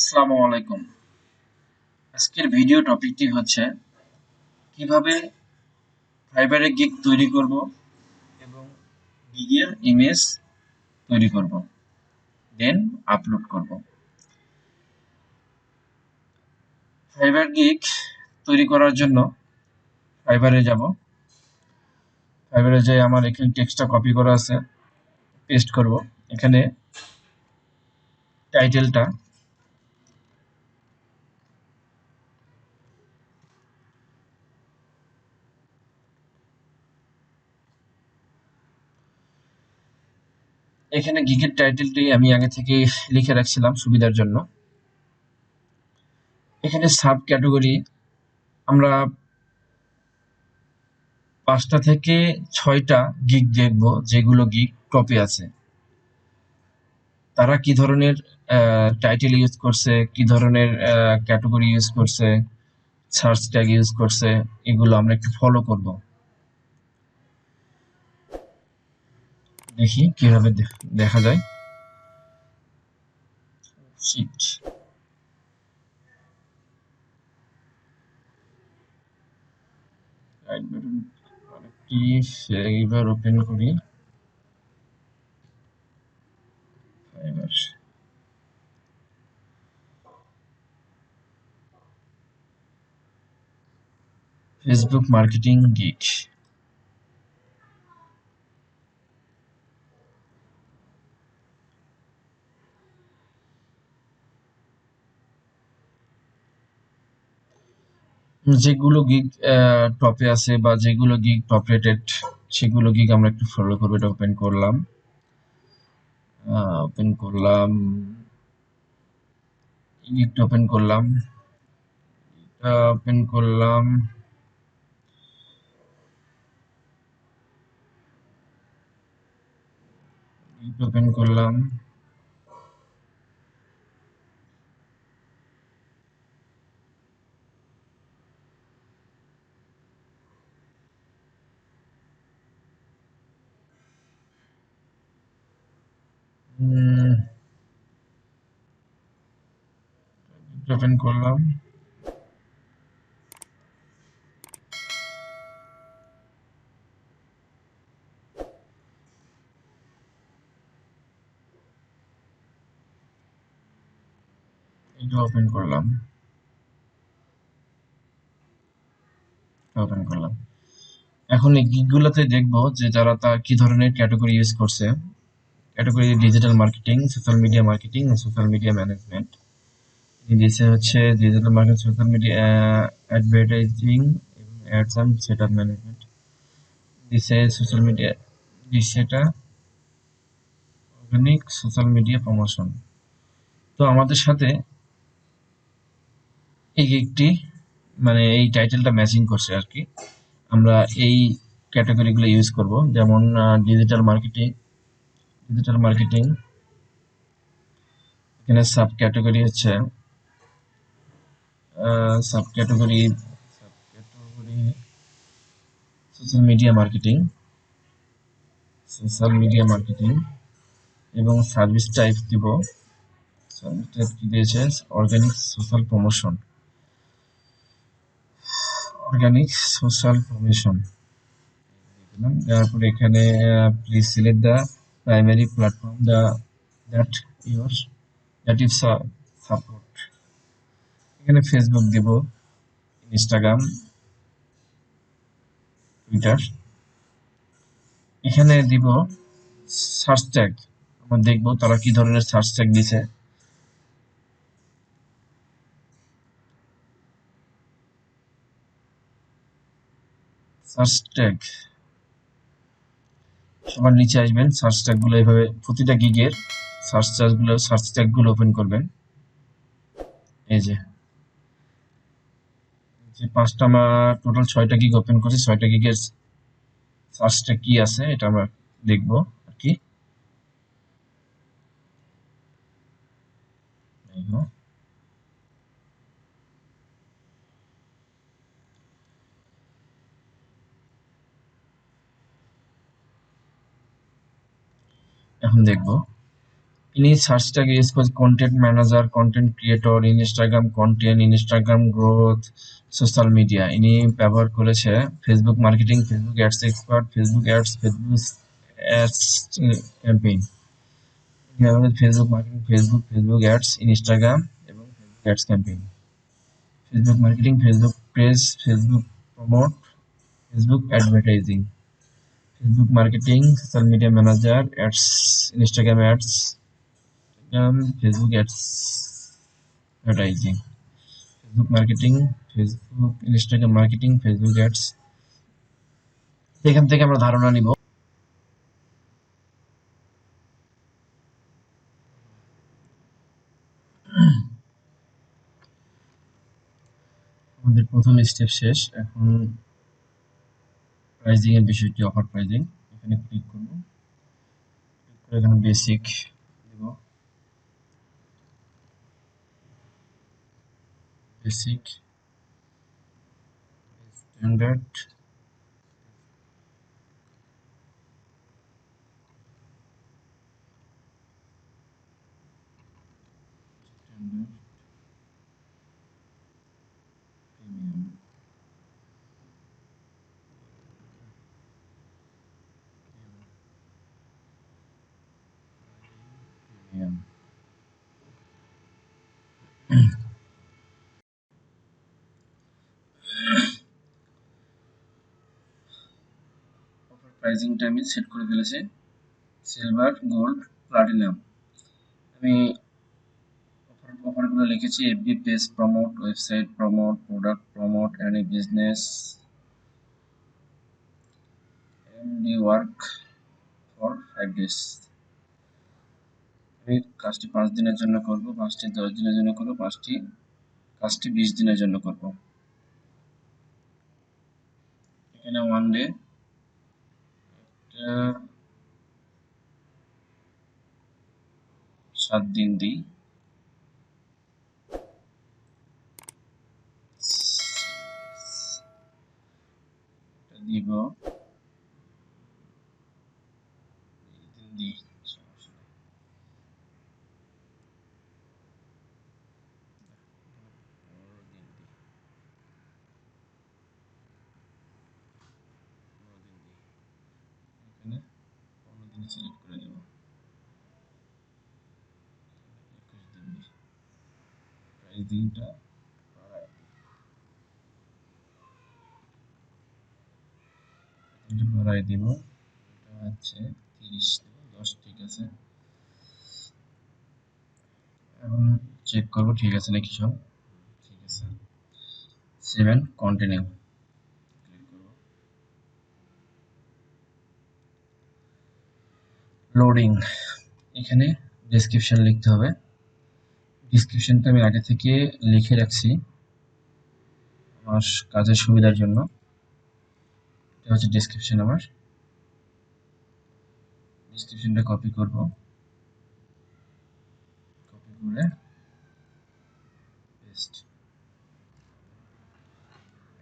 আসসালামু আলাইকুম। আজকের ভিডিও টপিকটি হচ্ছে কিভাবে ফাইবারে গিগ তৈরি করব এবং গিগের ইমেজ তৈরি করব, দেন আপলোড করব। ফাইবার গিগ তৈরি করার জন্য ফাইবারে যাব। ফাইবারে যে আমার এখানে টেক্সটটা কপি করা আছে, পেস্ট করব। এখানে টাইটেলটা এখানে গিগের টাইটেলটি আমি আগে থেকে লিখে রাখছিলাম সুবিধার জন্য। এখানে সাব ক্যাটাগরি আমরা 5টা থেকে 6টা গিগ দেখব, যেগুলো গিগ টপে আছে। তারা কি ধরনের টাইটেল ইউজ করছে, কি ধরনের ক্যাটাগরি ইউজ করছে, সার্চ ট্যাগ ইউজ করছে, এগুলো আমরা একটু ফলো করব। দেখি কিভাবে দেখা যায়। শিট, রাইট বাটন আরেকটি এবার ওপেন করি। Fibre Facebook marketing gig. যেগুলো গিগ টপে আছে বা যেগুলো গিগ টপ রেটেড, সেগুলো গিগ আমরা একটু ফলো করবো। এটা ওপেন করলাম, গিগটা ওপেন করলাম, ওপেন করলাম, ওপেন করলাম। ওপেন করলাম, এটা ওপেন করলাম, ওপেন করলাম। এখন এই গিগগুলোতে দেখবো যে যারা কি ধরনের ক্যাটাগরি ইউজ করছে। Category digital marketing, social media marketing, social media management. দিছে হচ্ছে digital marketing, social media advertising এবং অ্যাডস এন্ড সেটআপ ম্যানেজমেন্ট। দিছে সোশ্যাল মিডিয়া, দিছে এটা অর্গানিক সোশ্যাল মিডিয়া প্রমোশন। তো আমাদের সাথে এই গিগটি, মানে এই টাইটেলটা ম্যাচিং করছে আর কি। আমরা এই ক্যাটাগরিগুলো ইউজ করব, যেমন ডিজিটাল মার্কেটিং। এখানে সাব ক্যাটাগরি হচ্ছে sub category social media marketing এবং সার্ভিস টাইপ দিব। সার্ভিস টাইপ কি দিয়েছে? Organic social promotion. তারপরে এখানে please select the primary platform that your that is support. এখানে ফেসবুক দিব, ইনস্টাগ্রাম, টুইটার। এখানে দিব সার্চ ট্যাগ। আমরা দেখবো তারা কি ধরনের সার্চ ট্যাগ দিছে। সার্চ ট্যাগ সবার নিচে আসবেন। সার্চ ট্যাগ গুলো এইভাবে প্রতিটা গিগের সার্চ ট্যাগ গুলো ওপেন করবেন। এই যে 5টা, আমরা টোটাল 6টা গিগ ওপেন করছি। 6টা গিগের সার্চ ট্যাগ কি আছে এটা আমরা দেখবো আর কি। এখন দেখবো ইনি সার্চটাকে ইউজ করছে content manager, content creator, Instagram content, Instagram growth, social media. ইনি ব্যবহার করেছে Facebook marketing, Facebook ads expert, Facebook ads, Facebook ads campaign. Facebook marketing, Facebook ads, Instagram এবং Facebook ads campaign. Facebook marketing, Facebook page, Facebook promote, Facebook advertising, Facebook marketing, social media manager, ads, Instagram ads, Facebook ads advertising, Facebook marketing, Facebook Instagram marketing, Facebook ads. এখান থেকে আমরা ধারণা নিব আমাদের প্রথম step শেষ। এখন প্রাইজিং এর বিষয়টি, অফার প্রাইজিং। এখানে ক্লিক করব, এখানে বেসিক দিব, basic, standard, standard, premium, premium. Offer প্রাইজিংটা আমি সেট করে ফেলেছি সিলভার, গোল্ড, প্লাটিনাম। আমি অফারগুলো লিখেছি FB page promote, website promote, product promote, any business, MD work for 5 days। আমি কাজটি 5 দিনের জন্য করব, 5টি 10 দিনের জন্য করব, কাজটি 20 দিনের জন্য করব। এখানে 1 ডে, 7 দিন দিই, দিব দিই, সমস্যা নেই। 15 দিন দিই, 15 দিন দিই। এখানে 15 দিন সিলেক্ট করে দেব, 21 দিন দিই। প্রাইস দিনটা বাড়ায় দিই, এটা বাড়ায় দিব। এটা হচ্ছে 30 দেব, 10 ঠিক আছে। এখন চেক করব ঠিক আছে নাকি সব। ঠিক আছে, 7 কন্টিনিউ ক্লিক করব। লোডিং, এখানে ডেসক্রিপশন লিখতে হবে। ডেসক্রিপশনটা আমি আগে থেকে লিখে রাখছি আমার কাজের সুবিধার জন্য। এটা হচ্ছে ডেসক্রিপশন আমার। ডেসক্রিপশনটা কপি করব, কপি করে পেস্ট।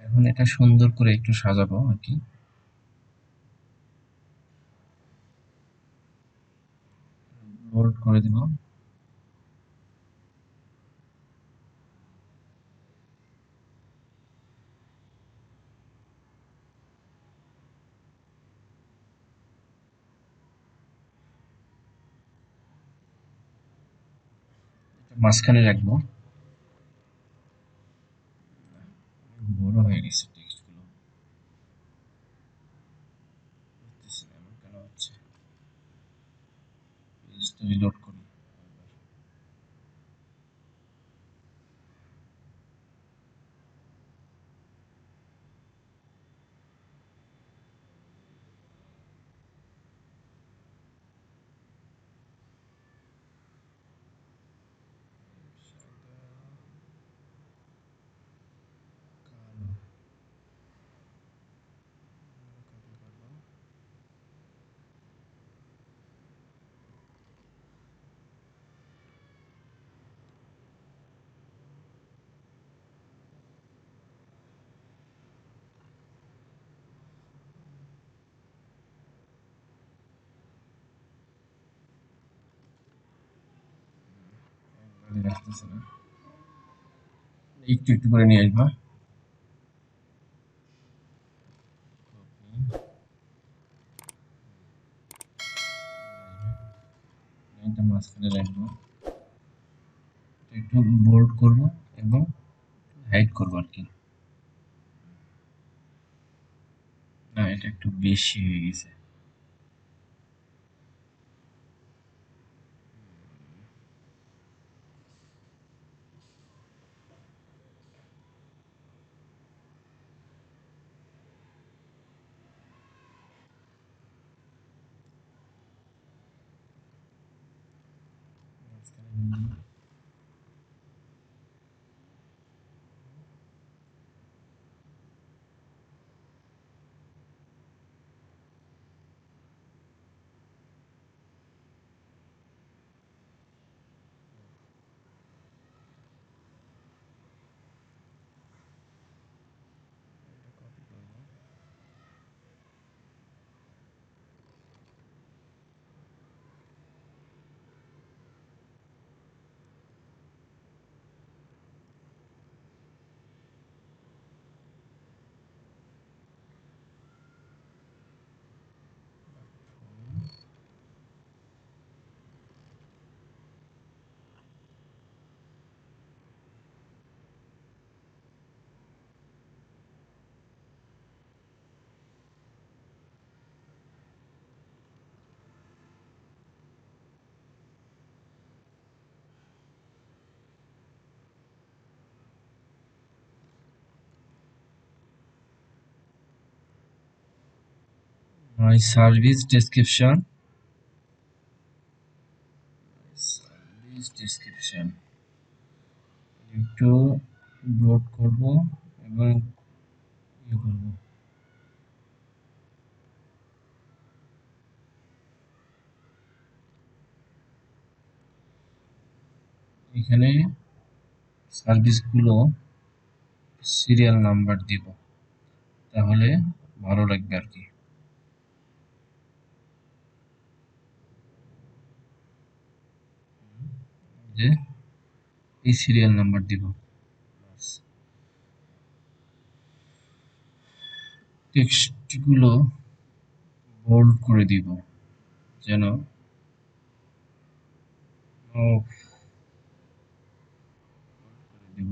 এখন এটা সুন্দর করে একটু সাজাবো আর কি। বোল্ড করে দিব, মাঝখানে রাখবো। বড় হয়ে গেছে টেক্সটগুলো, বুঝতেছি না এমন কেন হচ্ছে। পেজটা রিলোড করি। আসতেছে না, একটু একটু করে নিয়ে আসবা। এটা মাঝখানে রাখবো, একটু বোল্ড করব এবং হাইড করবো আর কি। না, এটা একটু বেশি হয়ে গেছে। My service description, একটু ব্রড করব এবং ইয়ে করব। এখানে সার্ভিসগুলো সিরিয়াল নাম্বার দিব, তাহলে ভালো লাগবে আর কি। যে এই সিরিয়াল নাম্বার দিব, টেক্সটগুলো বোল্ড করে দিব যেন দিব।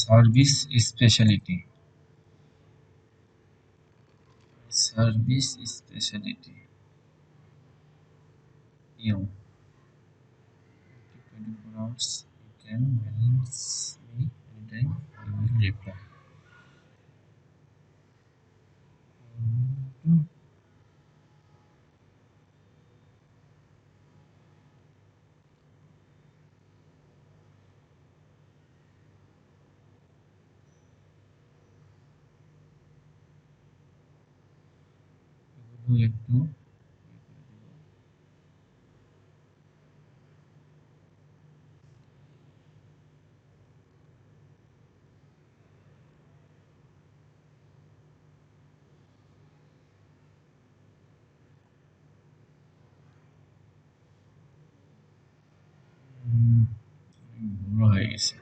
Service speciality, service speciality you 24 hours you can balance me anytime I will reply. একটু বড় হয়ে গেছে।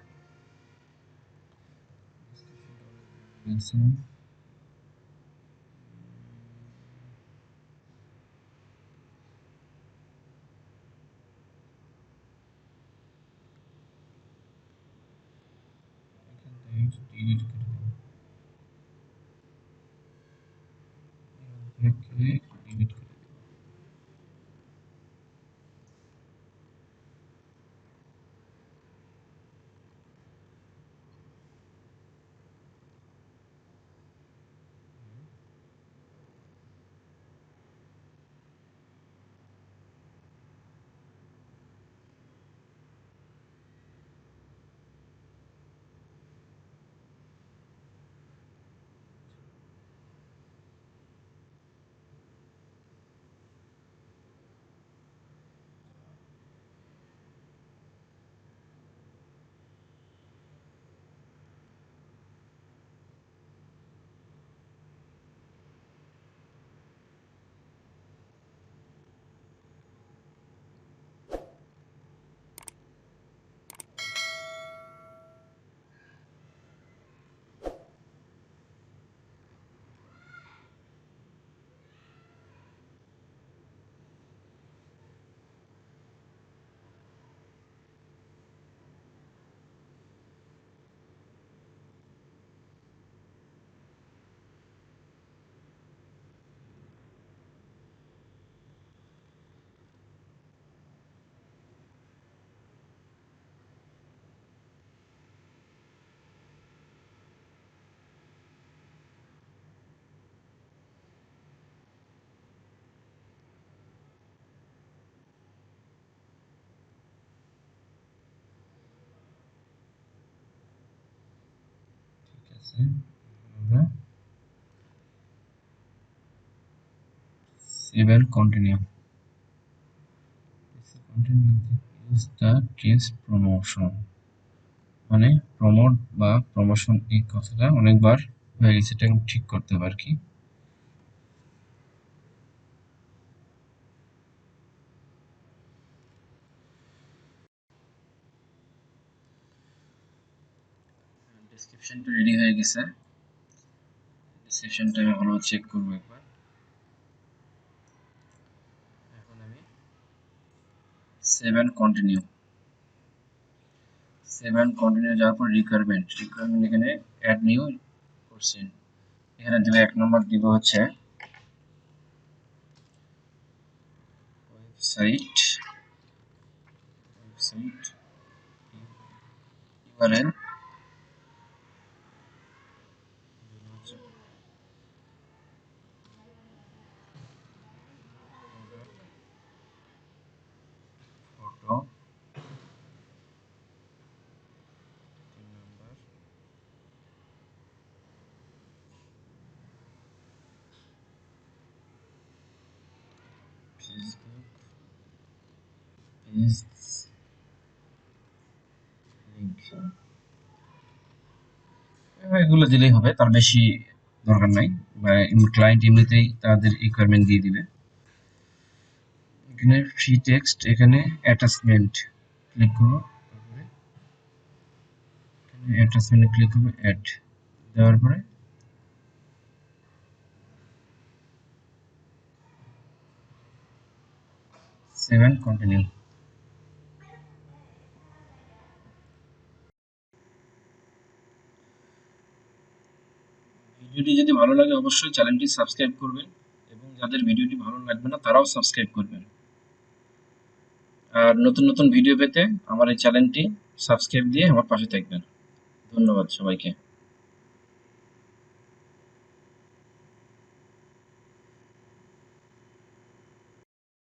ডিলিট করে ডিলিট করে আমরা save and continue use the case promotion, মানে প্রমোট বা প্রমোশন এই কথাটা অনেকবার হয়ে গেছে, এটা ঠিক করতে হবে আর কি। ডেসক্রিপশনটা রেডি হয়ে গেছে, ডেসক্রিপশনটা আমি ভালো চেক করবো একবার। এখন আমি save and continue, save and continue যাওয়ার পর রিকোয়ারমেন্ট এখানে অ্যাড নিউ কোশ্চেন, এখানে দেবে 1 নম্বর দিব হচ্ছে website URL, photo, 3 number Facebook page link, এগুলো দিলেই হবে, তার বেশি দরকার নাই, বা ক্লায়েন্ট এমনিতেই তাদের রিকোয়ারমেন্ট দিয়ে দিবে। এখানে ফ্রি টেক্সট, এখানে অ্যাটাচমেন্ট ক্লিক করব, তারপরে এখানে অ্যাটাচমেন্টে ক্লিক করব, অ্যাড দেওয়ার পরে সেভ এন্ড কন্টিনিউ। ভিডিওটি যদি ভালো লাগে অবশ্যই চ্যানেলটি সাবস্ক্রাইব করবেন, এবং যাদের ভিডিওটি ভালো লাগবে না তারাও সাবস্ক্রাইব করবেন। আর নতুন নতুন ভিডিও পেতে আমার এই চ্যানেলটি সাবস্ক্রাইব দিয়ে আমার পাশে থাকবেন। ধন্যবাদ সবাইকে।